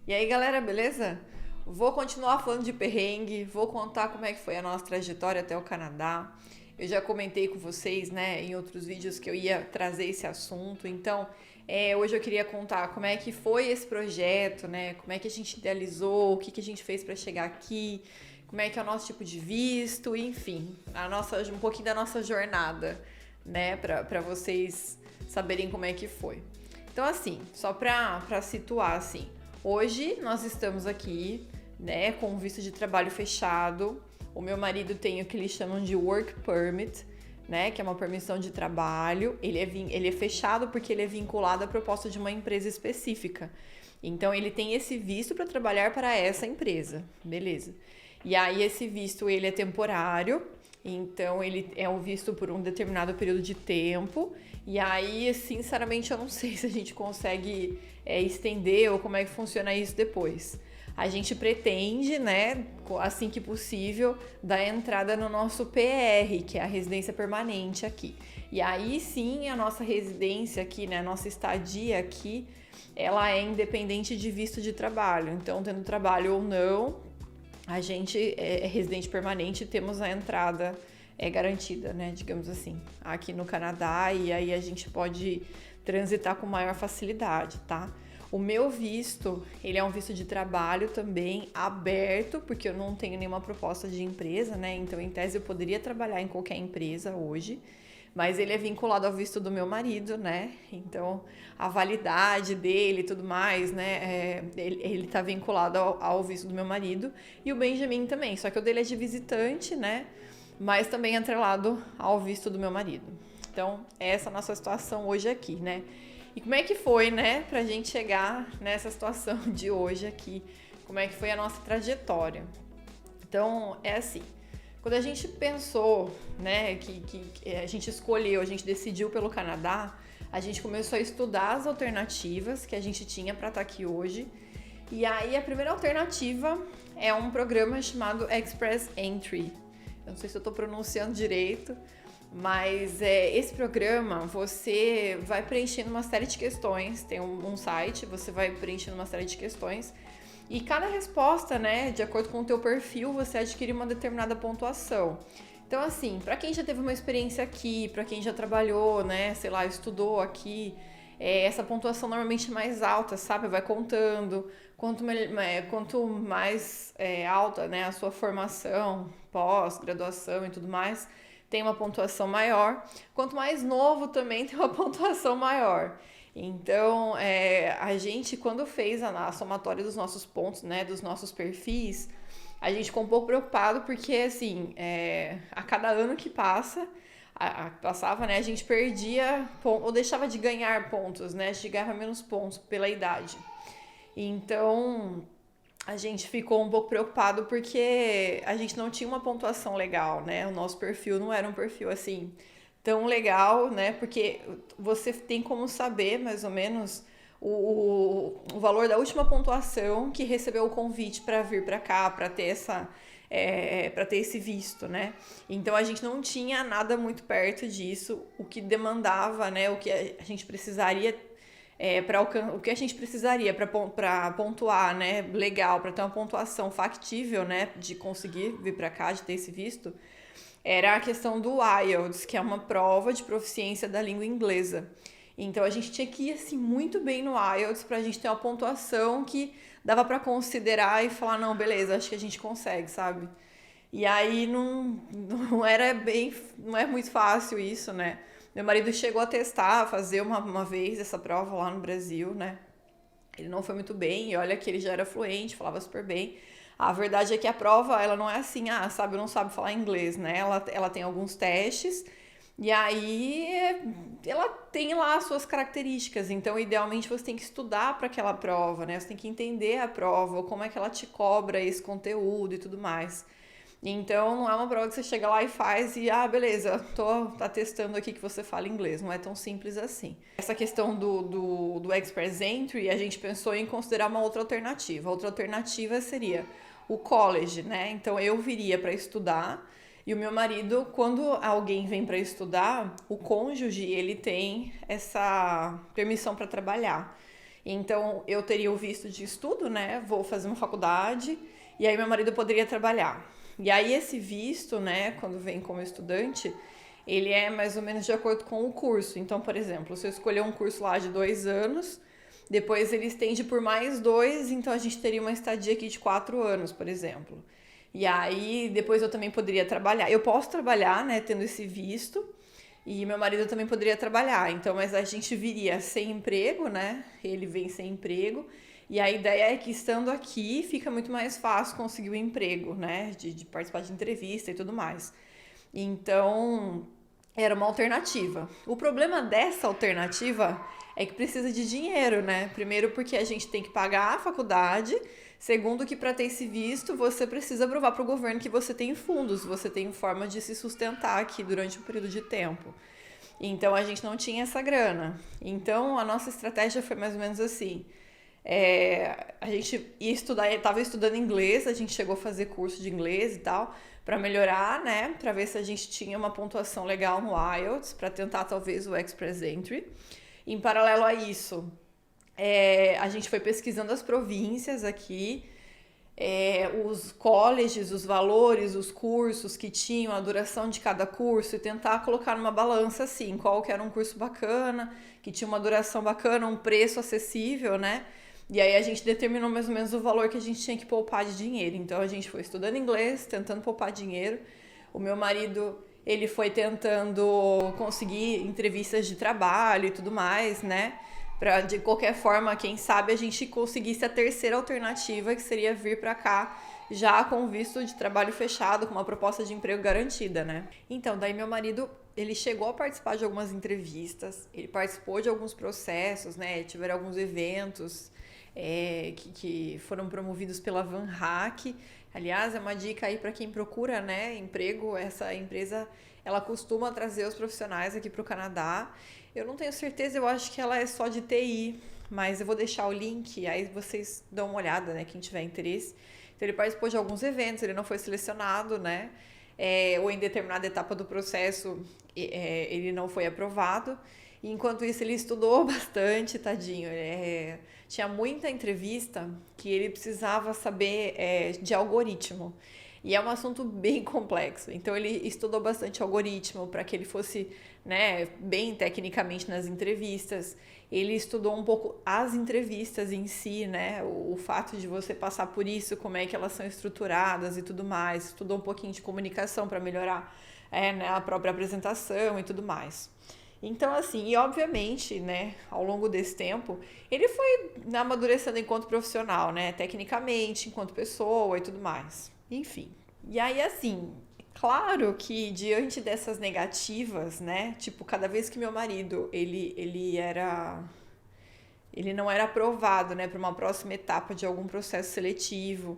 E aí, galera, beleza? Vou continuar falando de perrengue, vou contar como é que foi a nossa trajetória até o Canadá. Eu já comentei com vocês, né, em outros vídeos que eu ia trazer esse assunto. Então, hoje eu queria contar como é que foi esse projeto, né? Como é que a gente idealizou, o que que a gente fez para chegar aqui, como é que é o nosso tipo de visto, enfim, um pouquinho da nossa jornada, né, para vocês saberem como é que foi. Então, assim, só para situar, assim, hoje nós estamos aqui, né, com um visto de trabalho fechado. O meu marido tem o que eles chamam de work permit, né, que é uma permissão de trabalho. Ele é fechado porque ele é vinculado à proposta de uma empresa específica. Então, ele tem esse visto para trabalhar para essa empresa, beleza? E aí, esse visto, ele é temporário, então ele é um visto por um determinado período de tempo. E aí, sinceramente, eu não sei se a gente consegue estender ou como é que funciona isso depois. A gente pretende, né, assim que possível, dar entrada no nosso PR, que é a residência permanente aqui. E aí sim, a nossa residência aqui, né, a nossa estadia aqui, ela é independente de visto de trabalho. Então, tendo trabalho ou não, a gente é residente permanente e temos a entrada garantida, né, digamos assim, aqui no Canadá, e aí a gente pode transitar com maior facilidade, tá? O meu visto, ele é um visto de trabalho também aberto, porque eu não tenho nenhuma proposta de empresa, né? Então, em tese, eu poderia trabalhar em qualquer empresa hoje, mas ele é vinculado ao visto do meu marido, né? Então, a validade dele e tudo mais, né? Ele tá vinculado ao visto do meu marido, e o Benjamin também, só que o dele é de visitante, né? Mas também atrelado ao visto do meu marido. Então, essa é a nossa situação hoje aqui, né? E como é que foi, né, pra gente chegar nessa situação de hoje aqui? Como é que foi a nossa trajetória? Então, é assim, quando a gente pensou, né, que a gente escolheu, a gente decidiu pelo Canadá, a gente começou a estudar as alternativas que a gente tinha para estar aqui hoje. E aí, a primeira alternativa é um programa chamado Express Entry. Eu não sei se eu tô pronunciando direito, mas esse programa, você vai preenchendo uma série de questões, tem um site, você vai preenchendo uma série de questões, e cada resposta, né, de acordo com o teu perfil, você adquire uma determinada pontuação. Então, assim, para quem já teve uma experiência aqui, para quem já trabalhou, né, sei lá, estudou aqui, essa pontuação normalmente é mais alta, sabe? Vai contando. Quanto mais alta, né, a sua formação, pós-graduação e tudo mais, tem uma pontuação maior. Quanto mais novo também tem uma pontuação maior. Então, a gente, quando fez a somatória dos nossos pontos, né, dos nossos perfis, a gente ficou um pouco preocupado porque, assim, a cada ano que passava, né, a gente perdia ou deixava de ganhar pontos, né, a gente ganhava menos pontos pela idade. Então, a gente ficou um pouco preocupado porque a gente não tinha uma pontuação legal, né? O nosso perfil não era um perfil assim tão legal, né? Porque você tem como saber mais ou menos o valor da última pontuação que recebeu o convite para vir para cá, para ter para ter esse visto, né? Então a gente não tinha nada muito perto disso, o que demandava, né? O que a gente precisaria o que a gente precisaria para pontuar, né, legal, para ter uma pontuação factível, né, de conseguir vir para cá, de ter esse visto, era a questão do IELTS, que é uma prova de proficiência da língua inglesa. Então a gente tinha que ir assim muito bem no IELTS para a gente ter uma pontuação que dava para considerar e falar, não, beleza, acho que a gente consegue, sabe? E aí não é muito fácil isso, né? Meu marido chegou a testar, fazer uma vez essa prova lá no Brasil, né? Ele não foi muito bem, e olha que ele já era fluente, falava super bem. A verdade é que a prova, ela não é assim, sabe ou não sabe falar inglês, né? Ela tem alguns testes, e aí ela tem lá as suas características. Então, idealmente, você tem que estudar para aquela prova, né? Você tem que entender a prova, como é que ela te cobra esse conteúdo e tudo mais. Então, não é uma prova que você chega lá e faz e, beleza, tá testando aqui que você fala inglês. Não é tão simples assim. Essa questão do Express Entry, a gente pensou em considerar uma outra alternativa. Outra alternativa seria o college, né? Então, eu viria para estudar e o meu marido, quando alguém vem para estudar, o cônjuge, ele tem essa permissão para trabalhar. Então, eu teria o visto de estudo, né? Vou fazer uma faculdade e aí meu marido poderia trabalhar. E aí esse visto, né, quando vem como estudante, ele é mais ou menos de acordo com o curso. Então, por exemplo, se eu escolher um curso lá de 2 anos, depois ele estende por mais 2, então a gente teria uma estadia aqui de 4 anos, por exemplo. E aí, depois eu também poderia trabalhar. Eu posso trabalhar, né, tendo esse visto, e meu marido também poderia trabalhar. Então, mas a gente viria sem emprego, né? Ele vem sem emprego. E a ideia é que estando aqui fica muito mais fácil conseguir o emprego, né? De participar de entrevista e tudo mais. Então, era uma alternativa. O problema dessa alternativa é que precisa de dinheiro, né? Primeiro porque a gente tem que pagar a faculdade. Segundo que para ter esse visto, você precisa provar para o governo que você tem fundos, você tem forma de se sustentar aqui durante um período de tempo. Então a gente não tinha essa grana. Então a nossa estratégia foi mais ou menos assim. A gente ia estudar, estava estudando inglês, a gente chegou a fazer curso de inglês e tal, para melhorar, né? Para ver se a gente tinha uma pontuação legal no IELTS, para tentar talvez o Express Entry. Em paralelo a isso, a gente foi pesquisando as províncias aqui, os colleges, os valores, os cursos que tinham, a duração de cada curso e tentar colocar numa balança assim, qual que era um curso bacana, que tinha uma duração bacana, um preço acessível, né? E aí a gente determinou mais ou menos o valor que a gente tinha que poupar de dinheiro. Então a gente foi estudando inglês, tentando poupar dinheiro. O meu marido, ele foi tentando conseguir entrevistas de trabalho e tudo mais, né? Pra, de qualquer forma, quem sabe a gente conseguisse a terceira alternativa, que seria vir para cá já com visto de trabalho fechado, com uma proposta de emprego garantida, né? Então, daí meu marido, ele chegou a participar de algumas entrevistas, ele participou de alguns processos, né? Tiveram alguns eventos que foram promovidos pela Van Hack. Aliás, é uma dica aí para quem procura, né, emprego. Essa empresa, ela costuma trazer os profissionais aqui para o Canadá. Eu não tenho certeza, eu acho que ela é só de TI, mas eu vou deixar o link, aí vocês dão uma olhada, né, quem tiver interesse. Então ele participou de alguns eventos, ele não foi selecionado, né, ou em determinada etapa do processo ele não foi aprovado. E enquanto isso ele estudou bastante, tadinho. Tinha muita entrevista que ele precisava saber de algoritmo. E é um assunto bem complexo. Então ele estudou bastante algoritmo para que ele fosse, né, bem tecnicamente nas entrevistas. Ele estudou um pouco as entrevistas em si, né, o fato de você passar por isso, como é que elas são estruturadas e tudo mais. Estudou um pouquinho de comunicação para melhorar né, a própria apresentação e tudo mais. Então, assim, e obviamente, né, ao longo desse tempo, ele foi amadurecendo enquanto profissional, né, tecnicamente, enquanto pessoa e tudo mais. Enfim. E aí, assim, claro que diante dessas negativas, né, tipo, cada vez que meu marido, ele não era aprovado, né, para uma próxima etapa de algum processo seletivo,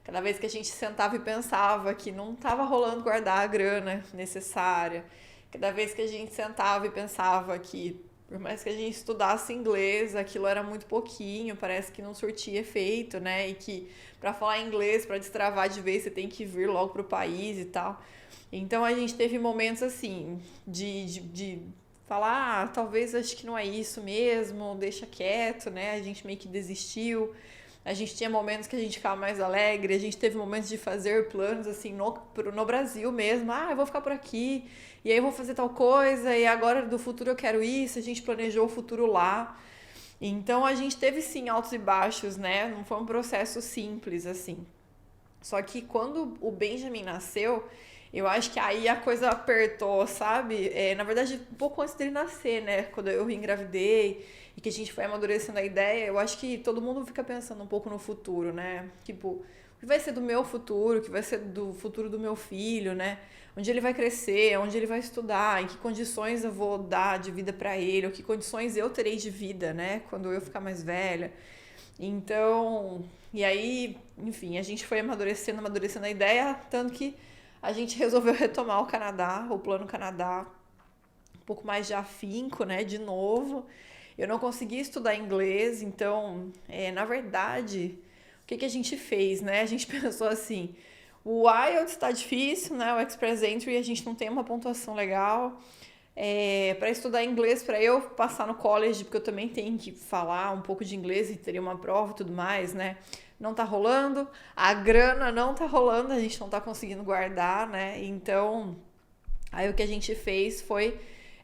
cada vez que a gente sentava e pensava que não estava rolando guardar a grana necessária, cada vez que a gente sentava e pensava que, por mais que a gente estudasse inglês, aquilo era muito pouquinho, parece que não surtia efeito, né? E que para falar inglês, para destravar de vez, você tem que vir logo pro país e tal. Então a gente teve momentos assim, de falar, talvez acho que não é isso mesmo, deixa quieto, né? A gente meio que desistiu. A gente tinha momentos que a gente ficava mais alegre, a gente teve momentos de fazer planos assim no Brasil mesmo. Eu vou ficar por aqui, e aí eu vou fazer tal coisa, e agora do futuro eu quero isso. A gente planejou o futuro lá. Então a gente teve sim altos e baixos, né? Não foi um processo simples assim. Só que quando o Benjamin nasceu, eu acho que aí a coisa apertou, sabe? Na verdade, um pouco antes dele nascer, né? Quando eu engravidei e que a gente foi amadurecendo a ideia, eu acho que todo mundo fica pensando um pouco no futuro, né? Tipo, o que vai ser do meu futuro, o que vai ser do futuro do meu filho, né? Onde ele vai crescer, onde ele vai estudar, em que condições eu vou dar de vida para ele, ou que condições eu terei de vida, né? Quando eu ficar mais velha. Então, e aí, enfim, a gente foi amadurecendo a ideia, tanto que a gente resolveu retomar o Canadá, o Plano Canadá, um pouco mais de afinco, né, de novo. Eu não consegui estudar inglês, então, na verdade, o que a gente fez, né? A gente pensou assim, o IELTS está difícil, né, o Express Entry, a gente não tem uma pontuação legal. para estudar inglês, para eu passar no college, porque eu também tenho que falar um pouco de inglês e teria uma prova e tudo mais, né? Não tá rolando, a grana não tá rolando, a gente não tá conseguindo guardar, né? Então, aí o que a gente fez foi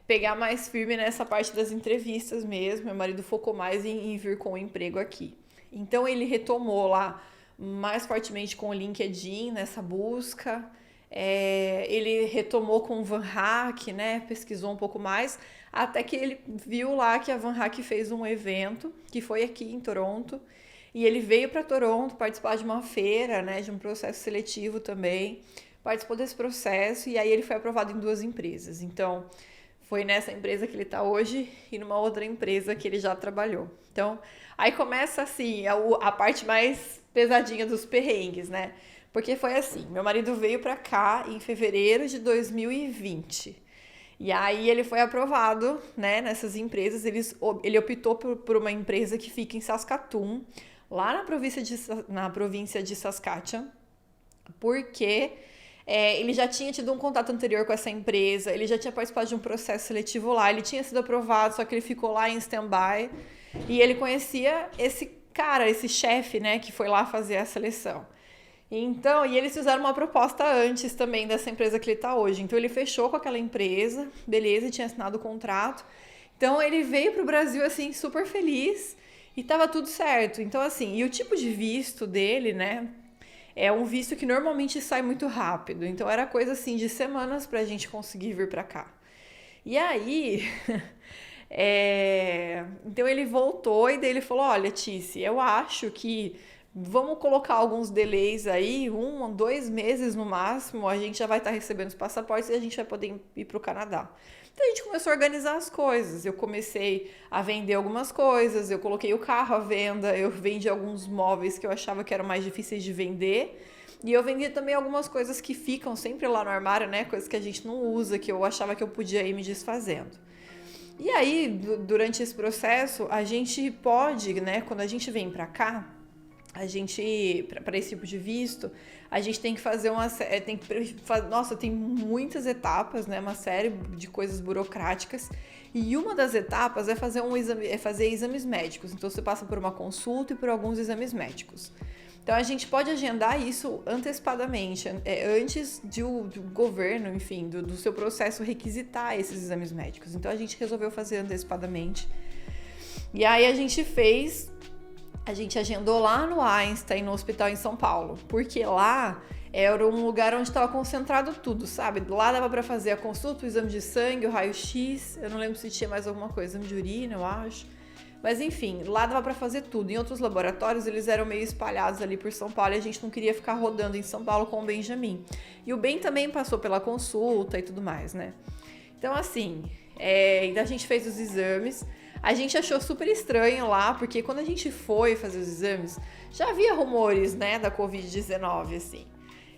pegar mais firme nessa parte das entrevistas mesmo. Meu marido focou mais em vir com o emprego aqui. Então, ele retomou lá mais fortemente com o LinkedIn nessa busca. Ele retomou com o Van Hack, né? Pesquisou um pouco mais, até que ele viu lá que a Van Hack fez um evento, que foi aqui em Toronto, e ele veio para Toronto participar de uma feira, né? De um processo seletivo também, participou desse processo, e aí ele foi aprovado em 2 empresas. Então, foi nessa empresa que ele está hoje e numa outra empresa que ele já trabalhou. Então, aí começa assim, a parte mais pesadinha dos perrengues, né? Porque foi assim, meu marido veio para cá em fevereiro de 2020. E aí ele foi aprovado, né, nessas empresas. Ele optou por uma empresa que fica em Saskatoon, lá na província de Saskatchewan, porque ele já tinha tido um contato anterior com essa empresa, ele já tinha participado de um processo seletivo lá, ele tinha sido aprovado, só que ele ficou lá em stand-by. E ele conhecia esse cara, esse chefe, né, que foi lá fazer a seleção. Então, e eles fizeram uma proposta antes também dessa empresa que ele tá hoje. Então, ele fechou com aquela empresa, beleza, tinha assinado o contrato. Então, ele veio pro Brasil, assim, super feliz e tava tudo certo. Então, assim, e o tipo de visto dele, né, é um visto que normalmente sai muito rápido. Então, era coisa, assim, de semanas pra gente conseguir vir pra cá. E aí, então ele voltou e daí ele falou, olha, Tice, eu acho que vamos colocar alguns delays aí, 1, 2 meses no máximo, a gente já vai estar recebendo os passaportes e a gente vai poder ir para o Canadá. Então a gente começou a organizar as coisas, eu comecei a vender algumas coisas, eu coloquei o carro à venda, eu vendi alguns móveis que eu achava que eram mais difíceis de vender, e eu vendi também algumas coisas que ficam sempre lá no armário, né, coisas que a gente não usa, que eu achava que eu podia ir me desfazendo. E aí, durante esse processo, a gente pode, né, quando a gente vem para cá, a gente, para esse tipo de visto, a gente tem que fazer nossa, tem muitas etapas, né? Uma série de coisas burocráticas. E uma das etapas é fazer exames médicos. Então você passa por uma consulta e por alguns exames médicos. Então a gente pode agendar isso antecipadamente, antes do governo, enfim, do seu processo requisitar esses exames médicos. Então a gente resolveu fazer antecipadamente. E aí a gente agendou lá no Einstein, no hospital em São Paulo, porque lá era um lugar onde estava concentrado tudo, sabe? Lá dava para fazer a consulta, o exame de sangue, o raio-x, eu não lembro se tinha mais alguma coisa, exame de urina, eu acho. Mas enfim, lá dava para fazer tudo. Em outros laboratórios, eles eram meio espalhados ali por São Paulo e a gente não queria ficar rodando em São Paulo com o Benjamin. E o Ben também passou pela consulta e tudo mais, né? Então, assim, ainda a gente fez os exames. A gente achou super estranho lá, porque quando a gente foi fazer os exames, já havia rumores, né, da Covid-19, assim.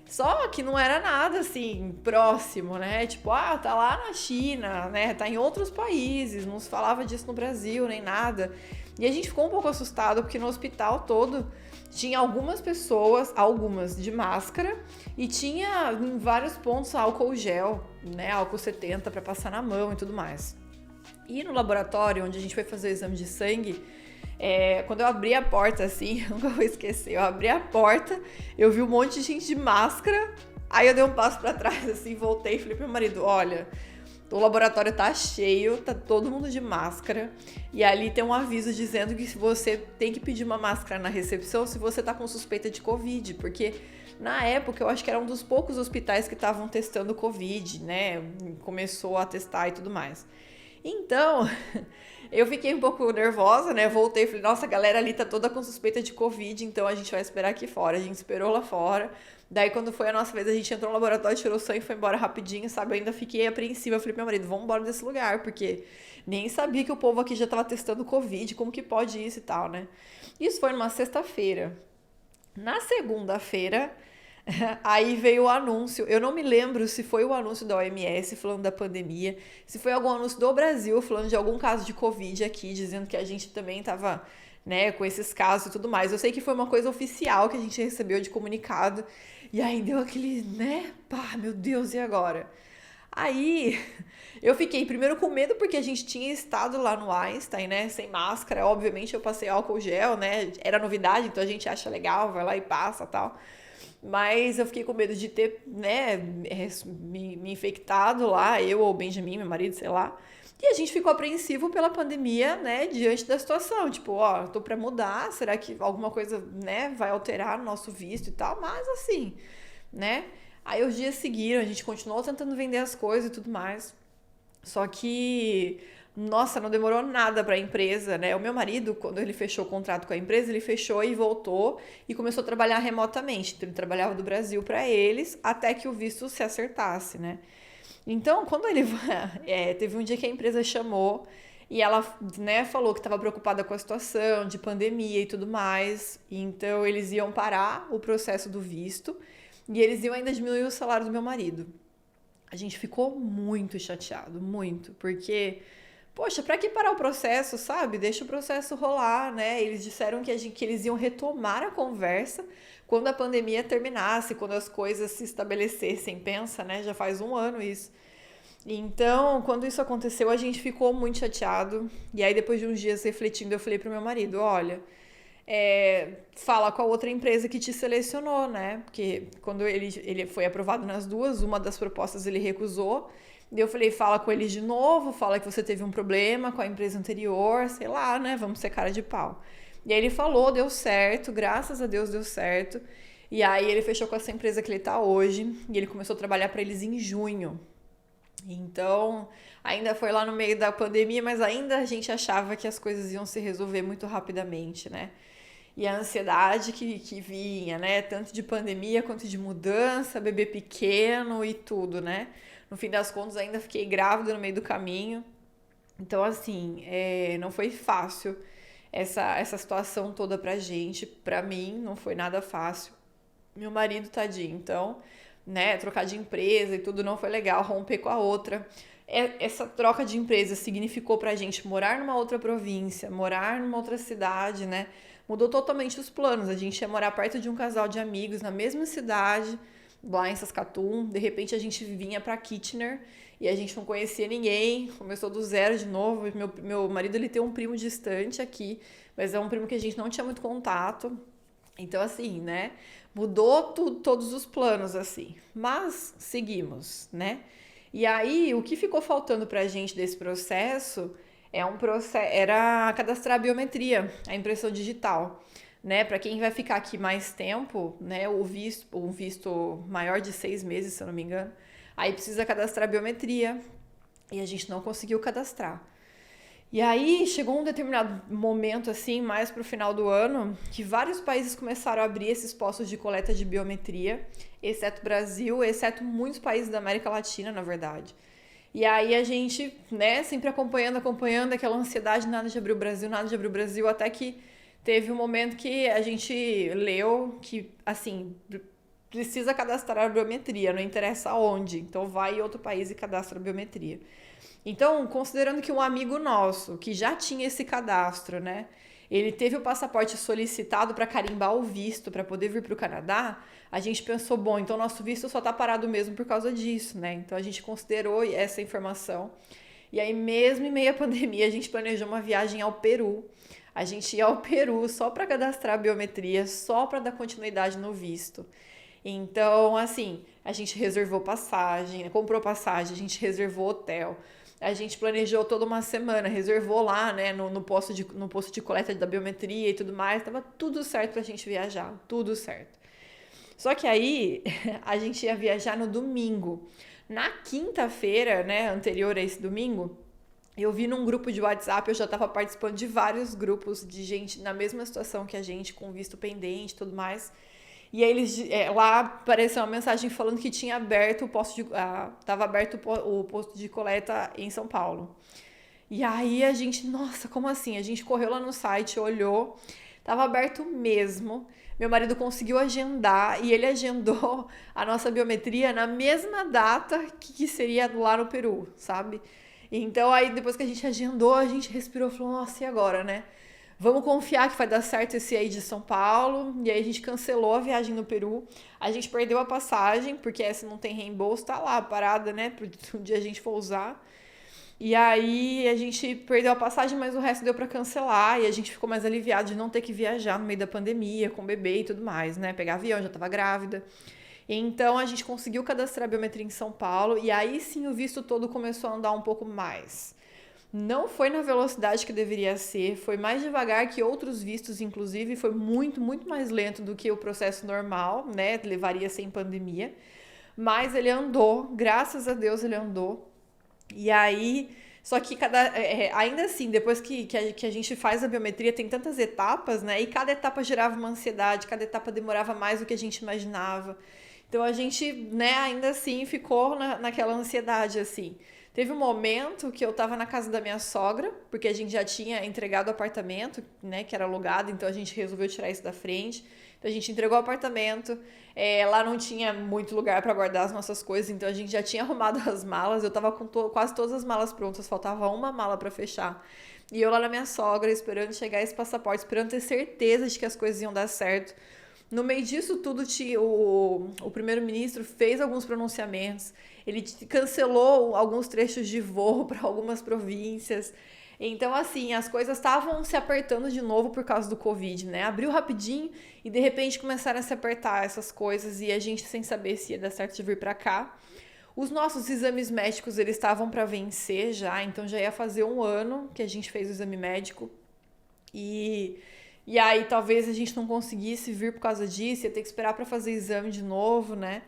Só que não era nada, assim, próximo, né? Tipo, tá lá na China, né? Tá em outros países, não se falava disso no Brasil, nem nada. E a gente ficou um pouco assustado, porque no hospital todo tinha algumas pessoas, algumas de máscara, e tinha em vários pontos álcool gel, né? Álcool 70 para passar na mão e tudo mais. E no laboratório, onde a gente foi fazer o exame de sangue, quando eu abri a porta, assim, nunca vou esquecer, eu abri a porta, eu vi um monte de gente de máscara, aí eu dei um passo pra trás, assim, voltei e falei pro meu marido, olha, o laboratório tá cheio, tá todo mundo de máscara, e ali tem um aviso dizendo que você tem que pedir uma máscara na recepção se você tá com suspeita de Covid, porque na época eu acho que era um dos poucos hospitais que estavam testando Covid, né, começou a testar e tudo mais. Então, eu fiquei um pouco nervosa, né? Voltei e falei, nossa, a galera ali tá toda com suspeita de Covid, então a gente vai esperar aqui fora. A gente esperou lá fora. Daí, quando foi a nossa vez, a gente entrou no laboratório, tirou o sangue e foi embora rapidinho, sabe? Eu ainda fiquei apreensiva. Eu falei pro meu marido, vamos embora desse lugar, porque nem sabia que o povo aqui já tava testando Covid, como que pode isso e tal, né? Isso foi numa sexta-feira. Na segunda-feira, aí veio o anúncio, eu não me lembro se foi o anúncio da OMS falando da pandemia, se foi algum anúncio do Brasil falando de algum caso de Covid aqui, dizendo que a gente também tava, né, com esses casos e tudo mais. Eu sei que foi uma coisa oficial que a gente recebeu de comunicado, e aí deu aquele, né, pá, meu Deus, e agora? Aí eu fiquei primeiro com medo porque a gente tinha estado lá no Einstein, né, sem máscara. Obviamente eu passei álcool gel, né, era novidade, então a gente acha legal, vai lá e passa, tal. Mas eu fiquei com medo de ter, né, me infectado lá, eu ou o Benjamin, meu marido, sei lá. E a gente ficou apreensivo pela pandemia, né, diante da situação. Tipo, ó, tô pra mudar, será que alguma coisa, né, vai alterar o nosso visto e tal? Mas assim, né? Aí os dias seguiram, a gente continuou tentando vender as coisas e tudo mais. Só que, nossa, não demorou nada para a empresa, né? O meu marido, quando ele fechou o contrato com a empresa, ele fechou e voltou e começou a trabalhar remotamente. Então, ele trabalhava do Brasil para eles até que o visto se acertasse, né? Então, quando ele teve um dia que a empresa chamou e ela, né, falou que estava preocupada com a situação de pandemia e tudo mais. Então, eles iam parar o processo do visto e eles iam ainda diminuir o salário do meu marido. A gente ficou muito chateado, muito, porque, poxa, pra que parar o processo, sabe? Deixa o processo rolar, né? Eles disseram que eles iam retomar a conversa quando a pandemia terminasse, quando as coisas se estabelecessem. Pensa, né? Já faz um ano isso. Então, quando isso aconteceu, a gente ficou muito chateado. E aí, depois de uns dias refletindo, eu falei pro meu marido, olha, fala com a outra empresa que te selecionou, né? Porque quando ele foi aprovado nas duas, uma das propostas ele recusou. E eu falei, fala com eles de novo, fala que você teve um problema com a empresa anterior, sei lá, né? Vamos ser cara de pau. E aí ele falou, deu certo, graças a Deus deu certo. E aí ele fechou com essa empresa que ele tá hoje e ele começou a trabalhar para eles em junho. Então, ainda foi lá no meio da pandemia, mas ainda a gente achava que as coisas iam se resolver muito rapidamente, né? E a ansiedade que vinha, né? Tanto de pandemia quanto de mudança, bebê pequeno e tudo, né? No fim das contas, ainda fiquei grávida no meio do caminho. Então, assim, não foi fácil essa situação toda pra gente. Pra mim, não foi nada fácil. Meu marido, tadinho, então, né? Trocar de empresa e tudo não foi legal, romper com a outra. Essa troca de empresa significou pra gente morar numa outra província, morar numa outra cidade, né? Mudou totalmente os planos. A gente ia morar perto de um casal de amigos na mesma cidade, lá em Saskatoon. De repente a gente vinha pra Kitchener e a gente não conhecia ninguém, começou do zero de novo. Meu marido ele tem um primo distante aqui, mas é um primo que a gente não tinha muito contato. Então, assim, né? Mudou tudo, todos os planos, assim. Mas seguimos, né? E aí, o que ficou faltando pra gente desse processo era cadastrar a biometria, a impressão digital, né? Para quem vai ficar aqui mais tempo, né? Um visto maior de 6 meses, se eu não me engano, aí precisa cadastrar a biometria e a gente não conseguiu cadastrar. E aí chegou um determinado momento, assim, mais pro final do ano, que vários países começaram a abrir esses postos de coleta de biometria, exceto o Brasil, exceto muitos países da América Latina, na verdade. E aí a gente, né, sempre acompanhando aquela ansiedade, nada de abrir o Brasil, nada de abrir o Brasil, até que teve um momento que a gente leu que, assim, precisa cadastrar a biometria, não interessa onde. Então vai em outro país e cadastra a biometria. Então, considerando que um amigo nosso, que já tinha esse cadastro, né, ele teve o passaporte solicitado para carimbar o visto para poder vir para o Canadá, a gente pensou, bom, então nosso visto só está parado mesmo por causa disso, né? Então a gente considerou essa informação. E aí, mesmo em meio à pandemia, a gente planejou uma viagem ao Peru. A gente ia ao Peru só para cadastrar a biometria, só para dar continuidade no visto. Então, assim, a gente reservou passagem, comprou passagem, a gente reservou hotel. A gente planejou toda uma semana, reservou lá, né, no posto de coleta da biometria e tudo mais. Tava tudo certo pra gente viajar, tudo certo. Só que aí a gente ia viajar no domingo. Na quinta-feira, né, anterior a esse domingo, eu vi num grupo de WhatsApp, eu já estava participando de vários grupos de gente na mesma situação que a gente, com visto pendente e tudo mais. E aí lá apareceu uma mensagem falando que tinha aberto tava aberto o posto de coleta em São Paulo. E aí a gente, nossa, como assim? A gente correu lá no site, olhou, tava aberto mesmo. Meu marido conseguiu agendar e ele agendou a nossa biometria na mesma data que seria lá no Peru, sabe? Então aí depois que a gente agendou, a gente respirou e falou, nossa, e agora, né? Vamos confiar que vai dar certo esse aí de São Paulo. E aí a gente cancelou a viagem no Peru. A gente perdeu a passagem, porque essa não tem reembolso, tá lá parada, né? Pro dia a gente for usar. E aí a gente perdeu a passagem, mas o resto deu pra cancelar. E a gente ficou mais aliviado de não ter que viajar no meio da pandemia, com o bebê e tudo mais, né? Pegar avião, já tava grávida. Então a gente conseguiu cadastrar a biometria em São Paulo. E aí sim o visto todo começou a andar um pouco mais. Não foi na velocidade que deveria ser, foi mais devagar que outros vistos, inclusive, foi muito, muito mais lento do que o processo normal, né? Levaria sem pandemia. Mas ele andou, graças a Deus ele andou. E aí, só que ainda assim, depois que a gente faz a biometria, tem tantas etapas, né? E cada etapa gerava uma ansiedade, cada etapa demorava mais do que a gente imaginava. Então a gente, né, ainda assim ficou naquela ansiedade, assim. Teve um momento que eu tava na casa da minha sogra, porque a gente já tinha entregado o apartamento, né, que era alugado, então a gente resolveu tirar isso da frente. Então a gente entregou o apartamento, lá não tinha muito lugar para guardar as nossas coisas, então a gente já tinha arrumado as malas, eu tava com quase todas as malas prontas, faltava uma mala para fechar. E eu lá na minha sogra, esperando chegar esse passaporte, esperando ter certeza de que as coisas iam dar certo. No meio disso tudo, o primeiro-ministro fez alguns pronunciamentos, ele cancelou alguns trechos de voo para algumas províncias. Então, assim, as coisas estavam se apertando de novo por causa do Covid, né? Abriu rapidinho e de repente começaram a se apertar essas coisas e a gente sem saber se ia dar certo de vir para cá. Os nossos exames médicos, eles estavam para vencer já, então já ia fazer um ano que a gente fez o exame médico. E aí talvez a gente não conseguisse vir por causa disso, ia ter que esperar para fazer exame de novo, né?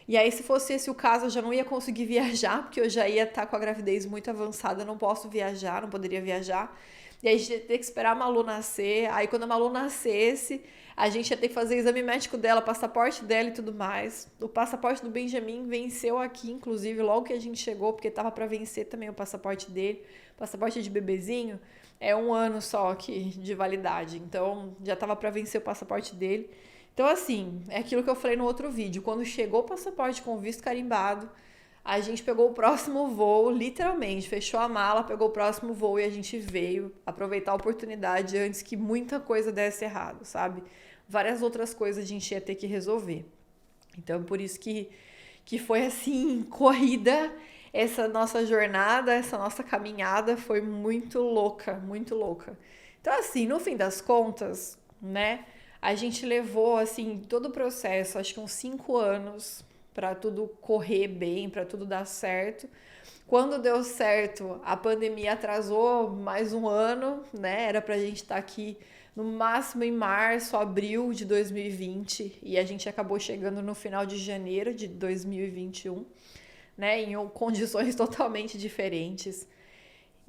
E aí, se fosse esse o caso, eu já não ia conseguir viajar, porque eu já ia estar com a gravidez muito avançada, eu não posso viajar, não poderia viajar. E aí a gente ia ter que esperar a Malu nascer. Aí quando a Malu nascesse, a gente ia ter que fazer exame médico dela, passaporte dela e tudo mais. O passaporte do Benjamin venceu aqui, inclusive, logo que a gente chegou, porque tava para vencer também o passaporte dele. Passaporte de bebezinho é um ano só aqui de validade. Então já tava para vencer o passaporte dele. Então, assim, é aquilo que eu falei no outro vídeo. Quando chegou o passaporte com visto carimbado, a gente pegou o próximo voo, literalmente, fechou a mala, pegou o próximo voo e a gente veio aproveitar a oportunidade antes que muita coisa desse errado, sabe? Várias outras coisas a gente ia ter que resolver. Então, por isso que foi assim, corrida, essa nossa jornada, essa nossa caminhada foi muito louca, muito louca. Então, assim, no fim das contas, né? A gente levou, assim, todo o processo, acho que uns 5 anos para tudo correr bem, para tudo dar certo. Quando deu certo, a pandemia atrasou mais um ano, né? Era pra gente estar aqui no máximo em março, abril de 2020 e a gente acabou chegando no final de janeiro de 2021, né? Em condições totalmente diferentes.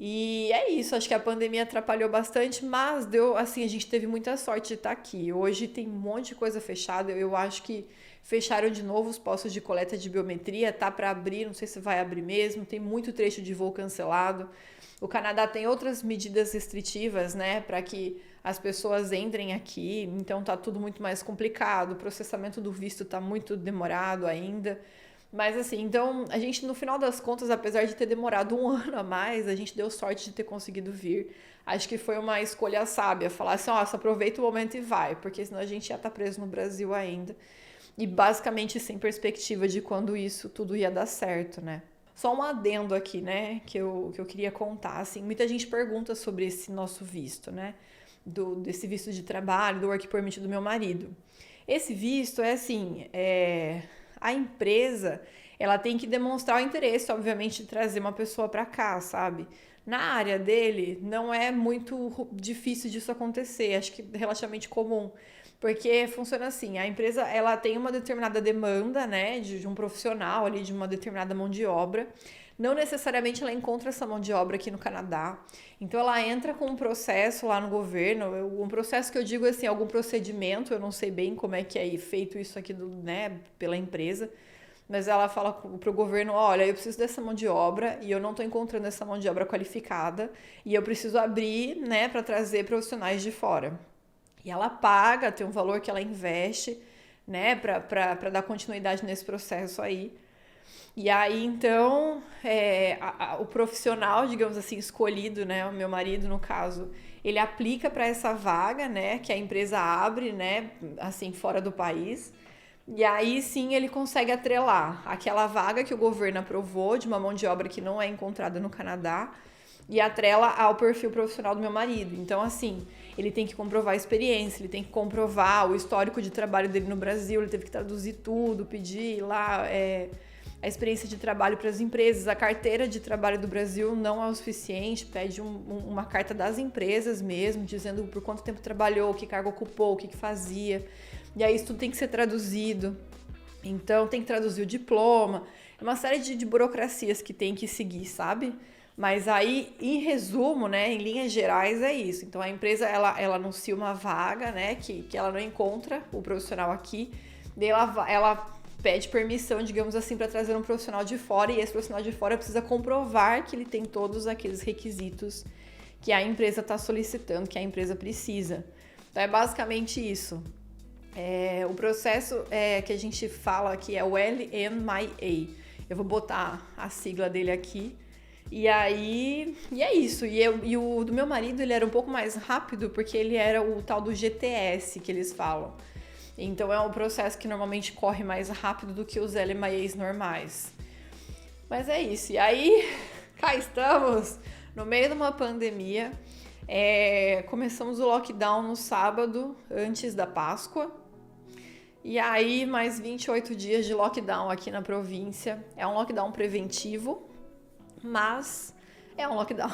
E é isso, acho que a pandemia atrapalhou bastante, mas deu, assim, a gente teve muita sorte de estar aqui. Hoje tem um monte de coisa fechada, eu acho que fecharam de novo os postos de coleta de biometria, tá para abrir, não sei se vai abrir mesmo, tem muito trecho de voo cancelado. O Canadá tem outras medidas restritivas, né, para que as pessoas entrem aqui, então tá tudo muito mais complicado, o processamento do visto tá muito demorado ainda. Mas assim, então a gente no final das contas, apesar de ter demorado um ano a mais, a gente deu sorte de ter conseguido vir. Acho que foi uma escolha sábia, falar assim, ó, só aproveita o momento e vai, porque senão a gente ia estar preso no Brasil ainda. E basicamente sem perspectiva de quando isso tudo ia dar certo, né? Só um adendo aqui, né, que eu queria contar, assim, muita gente pergunta sobre esse nosso visto, né, desse visto de trabalho, do work permit do meu marido. Esse visto é assim, a empresa, ela tem que demonstrar o interesse, obviamente, de trazer uma pessoa para cá, sabe? Na área dele, não é muito difícil disso acontecer, acho que é relativamente comum, porque funciona assim, a empresa, ela tem uma determinada demanda, né, de um profissional ali, de uma determinada mão de obra, não necessariamente ela encontra essa mão de obra aqui no Canadá, então ela entra com um processo lá no governo, um processo que eu digo assim, algum procedimento, eu não sei bem como é que é feito isso aqui, né, pela empresa, mas ela fala para o governo, olha, eu preciso dessa mão de obra e eu não estou encontrando essa mão de obra qualificada e eu preciso abrir, né, para trazer profissionais de fora. E ela paga, tem um valor que ela investe, né, para dar continuidade nesse processo aí. E aí, então, o profissional, digamos assim, escolhido, né, o meu marido, no caso, ele aplica para essa vaga, né, que a empresa abre, né, assim, fora do país. E aí sim ele consegue atrelar aquela vaga que o governo aprovou de uma mão de obra que não é encontrada no Canadá e atrela ao perfil profissional do meu marido. Então, assim, ele tem que comprovar a experiência, ele tem que comprovar o histórico de trabalho dele no Brasil, ele teve que traduzir tudo, pedir lá a experiência de trabalho para as empresas. A carteira de trabalho do Brasil não é o suficiente, pede uma carta das empresas mesmo, dizendo por quanto tempo trabalhou, que cargo ocupou, o que fazia. E aí isso tudo tem que ser traduzido. Então tem que traduzir o diploma. É uma série de burocracias que tem que seguir, sabe? Mas aí, em resumo, né, em linhas gerais, é isso. Então a empresa ela anuncia uma vaga, né, que ela não encontra o profissional aqui. Daí ela pede permissão, digamos assim, para trazer um profissional de fora, e esse profissional de fora precisa comprovar que ele tem todos aqueles requisitos que a empresa está solicitando, que a empresa precisa. Então é basicamente isso. O processo que a gente fala aqui é o LMIA. Eu vou botar a sigla dele aqui. E é isso. E o do meu marido, ele era um pouco mais rápido, porque ele era o tal do GTS que eles falam. Então é um processo que normalmente corre mais rápido do que os LMIAs normais. Mas é isso. E aí, cá estamos, no meio de uma pandemia. Começamos o lockdown no sábado, antes da Páscoa. E aí, mais 28 dias de lockdown aqui na província. É um lockdown preventivo, mas é um lockdown.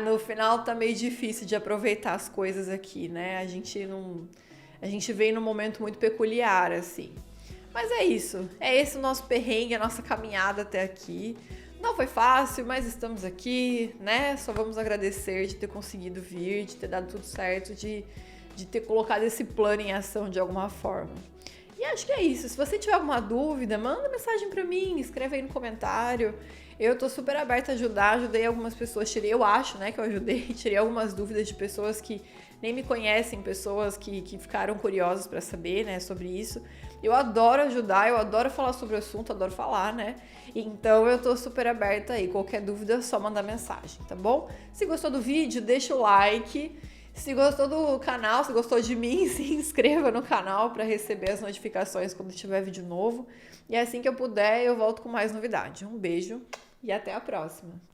No final tá meio difícil de aproveitar as coisas aqui, né? A gente vem num momento muito peculiar, assim. Mas é isso. É esse o nosso perrengue, a nossa caminhada até aqui. Não foi fácil, mas estamos aqui, né? Só vamos agradecer de ter conseguido vir, de ter dado tudo certo, de ter colocado esse plano em ação de alguma forma. E acho que é isso. Se você tiver alguma dúvida, manda mensagem pra mim, escreve aí no comentário. Eu tô super aberta a ajudar, ajudei algumas pessoas, eu acho, né, que eu ajudei, tirei algumas dúvidas de pessoas que nem me conhecem, pessoas que ficaram curiosas pra saber, né, sobre isso. Eu adoro ajudar, eu adoro falar sobre o assunto, adoro falar, né? Então eu tô super aberta aí, qualquer dúvida é só mandar mensagem, tá bom? Se gostou do vídeo, deixa o like. Se gostou do canal, se gostou de mim, se inscreva no canal para receber as notificações quando tiver vídeo novo. E assim que eu puder, eu volto com mais novidade. Um beijo e até a próxima!